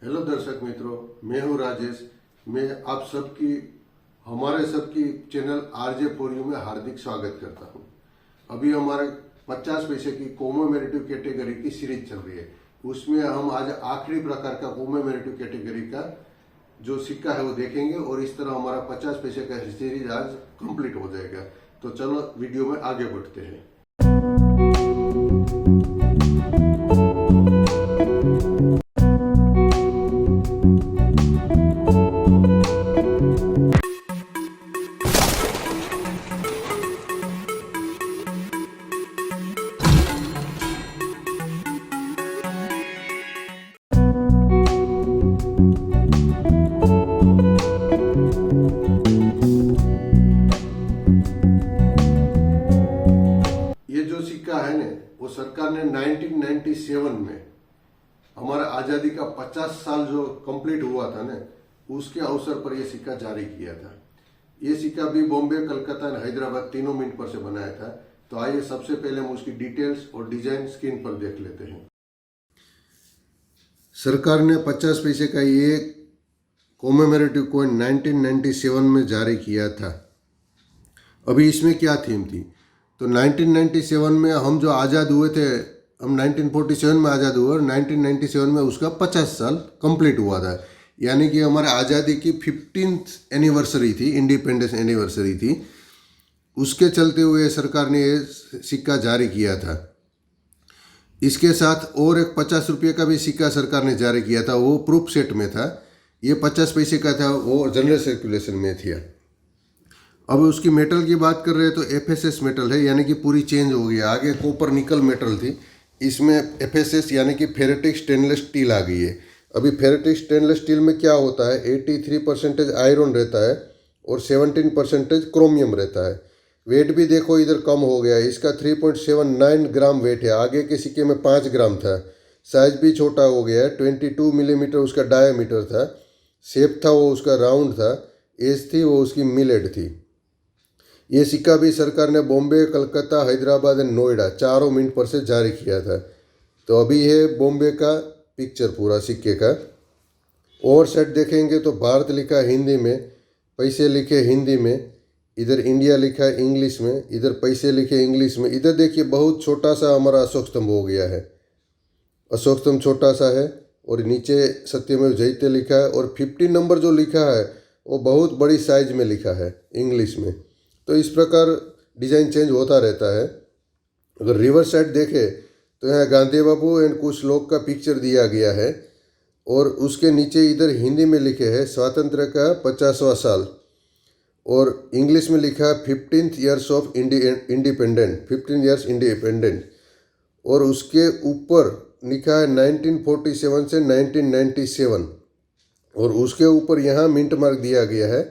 Hello दर्शक मित्रों, मैं हूं राजेश। मैं आप सबकी हमारे सबकी चैनल RJ4U में हार्दिक स्वागत करता हूं। अभी हमारे 50 पैसे की कोमोमेरेटिव कैटेगरी की सीरीज चल रही है। उसमें हम आज आखिरी प्रकार का कोमोमेरेटिव कैटेगरी का जो सिक्का है वो देखेंगे और इस तरह हमारा 50 पैसे का सीरीज आज कंप्लीट हो जाएगा। तो चलो वीडियो में आगे बढ़ते हैं। ये जो सिक्का है ना, वो सरकार ने 1997 में हमारा आज़ादी का 50 साल जो कंप्लीट हुआ था ना, उसके अवसर पर यह सिक्का जारी किया था। ये सिक्का भी बॉम्बे, कलकत्ता और हैदराबाद तीनों मिंट पर से बनाया था। तो आइए सबसे पहले हम उसकी डिटेल्स और डिजाइन स्क्रीन पर देख लेते हैं। सरकार ने 50 पैसे का ये कोमेमोरेटिव कॉइन 1997 में जारी किया था। अभी इसमें क्या थीम थी, तो 1997 में हम जो आज़ाद हुए थे, हम 1947 में आज़ाद हुए और 1997 में उसका 50 साल कंप्लीट हुआ था। यानी कि हमारे आज़ादी की 15th एनिवर्सरी थी, इंडिपेंडेंस एनिवर्सरी थी। उसके चलते हुए सरकार ने ये सिक्का जारी किया था। इसके साथ और एक 50 रुपये का भी सिक्का सरकार ने जारी किया था, वो प्रूफ सेट में था। ये 50 पैसे का था, वो जनरल सर्कुलेशन में था। अब उसकी मेटल की बात कर रहे हैं तो FSS मेटल है, यानी कि पूरी चेंज हो गई। आगे कॉपर निकल मेटल थी, इसमें FSS यानी कि फेरेटिक स्टेनलेस स्टील आ गई है। अभी फेरेटिक स्टेनलेस स्टील में क्या होता है, 83% आयरन रहता है और 17% क्रोमियम रहता है। वेट भी देखो इधर कम हो गया है, इसका 3.79 ग्राम वेट है। आगे के सिक्के में 5 ग्राम था। साइज भी छोटा हो गया है, 22 मिलीमीटर उसका डायामीटर था। शेप था वो उसका राउंड था। एज थी वो उसकी मिलेट थी। ये सिक्का भी सरकार ने बॉम्बे, कलकत्ता, हैदराबाद एंड नोएडा चारों मिंट पर से जारी किया था। तो अभी है बॉम्बे का पिक्चर पूरा सिक्के का। और साइड देखेंगे तो भारत लिखा है हिंदी में, पैसे लिखे हिंदी में, इधर इंडिया लिखा है इंग्लिश में, इधर पैसे लिखे इंग्लिश में। इधर देखिए बहुत छोटा सा हमारा अशोक स्तंभ हो गया है। अशोक स्तंभ छोटा सा है और नीचे सत्यमेव जयते लिखा है और 50 नंबर जो लिखा है वो बहुत बड़ी साइज में लिखा है इंग्लिश में। तो इस प्रकार डिज़ाइन चेंज होता रहता है। अगर रिवर्स साइड देखें तो यहाँ गांधी बाबू एंड कुछ लोग का पिक्चर दिया गया है और उसके नीचे इधर हिंदी में लिखे हैं स्वातंत्र का 50वां साल और इंग्लिश में लिखा है 15th years of independent, 15 years independent. और उसके ऊपर लिखा है 1947 से 1997 और उसके ऊपर यहाँ मिंट मार्क दिया गया है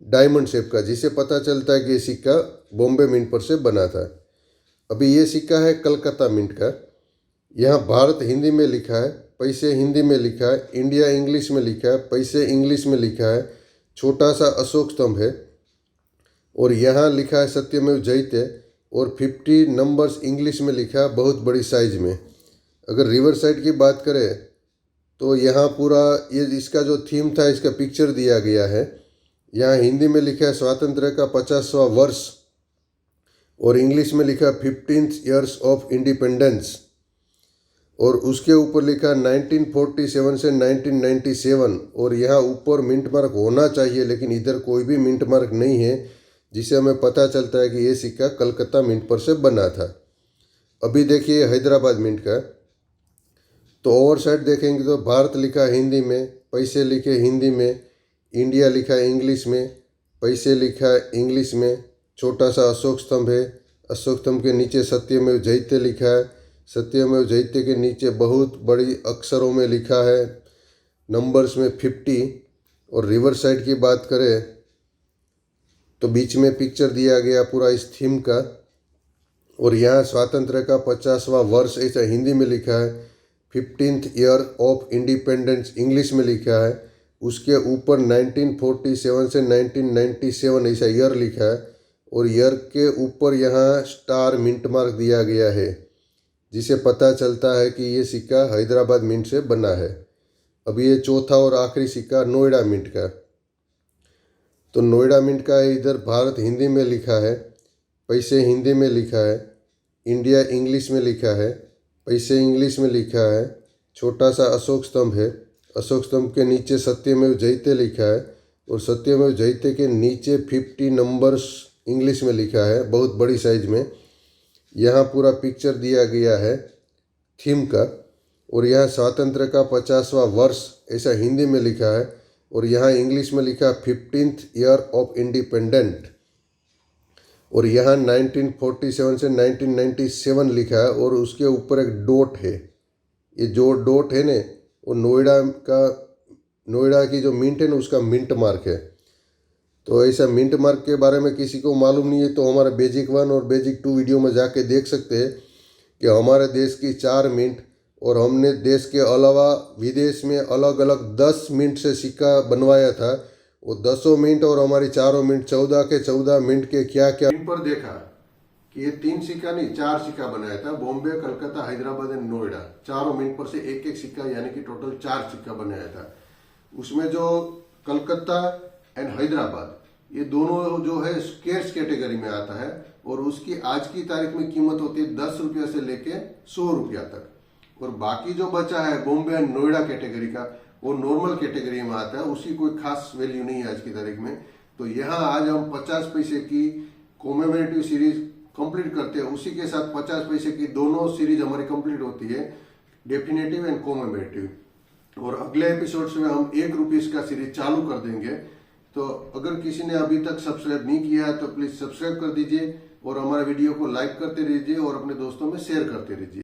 डायमंड शेप का, जिससे पता चलता है कि ये सिक्का बॉम्बे मिंट पर से बना था। अभी ये सिक्का है कलकत्ता मिंट का। यहाँ भारत हिंदी में लिखा है, पैसे हिंदी में लिखा है, इंडिया इंग्लिश में लिखा है, पैसे इंग्लिश में लिखा है, छोटा सा अशोक स्तंभ है और यहाँ लिखा है सत्यमेव जयते और 50 नंबर्स इंग्लिश में लिखा है बहुत बड़ी साइज में। अगर रिवर साइड की बात करें तो यहाँ पूरा ये इसका जो थीम था इसका पिक्चर दिया गया है। यहाँ हिंदी में लिखा है स्वातंत्र का 50वां वर्ष और इंग्लिश में लिखा 15th ईयर्स ऑफ इंडिपेंडेंस और उसके ऊपर लिखा 1947 से 1997 और यहाँ ऊपर मिंट मार्क होना चाहिए, लेकिन इधर कोई भी मिंट मार्क नहीं है, जिससे हमें पता चलता है कि ये सिक्का कलकत्ता मिंट पर से बना था। अभी देखिए हैदराबाद मिंट का, तो ओवर साइड देखेंगे तो भारत लिखा हिंदी में, पैसे लिखे हिंदी में, इंडिया लिखा है इंग्लिश में, पैसे लिखा है इंग्लिश में, छोटा सा अशोक स्तंभ है। अशोक स्तंभ के नीचे सत्यमेव जयते लिखा है। सत्यमेव जयते के नीचे बहुत बड़ी अक्षरों में लिखा है नंबर्स में 50। और रिवर साइड की बात करें तो बीच में पिक्चर दिया गया पूरा इस थीम का और यहाँ स्वातंत्र का 50वां वर्ष ऐसा हिंदी में लिखा है, 15th year of independence English में लिखा है। उसके ऊपर 1947 से 1997 ऐसा ईयर लिखा है और ईयर के ऊपर यहाँ स्टार मिंट मार्क दिया गया है, जिसे पता चलता है कि ये सिक्का हैदराबाद मिंट से बना है। अभी ये चौथा और आखिरी सिक्का नोएडा मिंट का। तो नोएडा मिंट का इधर भारत हिंदी में लिखा है, पैसे हिंदी में लिखा है, इंडिया इंग्लिश में लिखा है, पैसे इंग्लिश में लिखा है, छोटा सा अशोक स्तंभ है, अशोक स्तंभ के नीचे सत्यमेव जयते लिखा है और सत्यमेव जयते के नीचे 50 नंबर्स इंग्लिश में लिखा है, बहुत बड़ी साइज में। यहाँ पूरा पिक्चर दिया गया है थीम का, और यहाँ स्वातंत्र का 50वां वर्ष ऐसा हिंदी में लिखा है, और यहाँ इंग्लिश में लिखा 15th ईयर ऑफ इंडिपेंडेंट, और यहाँ 1947 से 1997 लिखा है, और उसके ऊपर एक डॉट है। ये जो डॉट है ना, वो नोएडा की जो मिंट है ना, उसका मिंट मार्क है। तो ऐसा मिंट मार्क के बारे में किसी को मालूम नहीं है तो हमारा बेसिक 1 और बेसिक 2 वीडियो में जाके देख सकते हैं कि हमारे देश की 4 मिंट, और हमने देश के अलावा विदेश में अलग अलग 10 मिंट से सिक्का बनवाया था। वो 10 मिंट और हमारी 4 मिंट 14 के 14 मिंट के क्या क्या इन पर देखा कि ये 3 सिक्का नहीं 4 सिक्का बनाया था। बॉम्बे, कलकत्ता, हैदराबाद एंड नोएडा, चारों मिंट पर से एक एक सिक्का, यानी कि टोटल 4 सिक्का बनाया था। उसमें जो कलकत्ता एंड हैदराबाद, ये दोनों जो है स्केर्स कैटेगरी में आता है, और उसकी आज की तारीख में कीमत होती है 10 रुपया से लेके 100 रुपया तक। और बाकी जो बचा है बॉम्बे एंड नोएडा कैटेगरी का, वो नॉर्मल कैटेगरी में आता है, उसकी कोई खास वैल्यू नहीं है आज की तारीख में। तो यहाँ आज हम 50 पैसे की कॉमेमोरेटिव सीरीज कंप्लीट करते हैं, उसी के साथ 50 पैसे की दोनों सीरीज हमारी कंप्लीट होती है, डेफिनेटिव एंड कॉमेमोरेटिव। और अगले एपिसोड्स में हम 1 रुपीज का सीरीज चालू कर देंगे। तो अगर किसी ने अभी तक सब्सक्राइब नहीं किया है तो प्लीज सब्सक्राइब कर दीजिए, और हमारे वीडियो को लाइक करते रहिए और अपने दोस्तों में शेयर करते रहिए।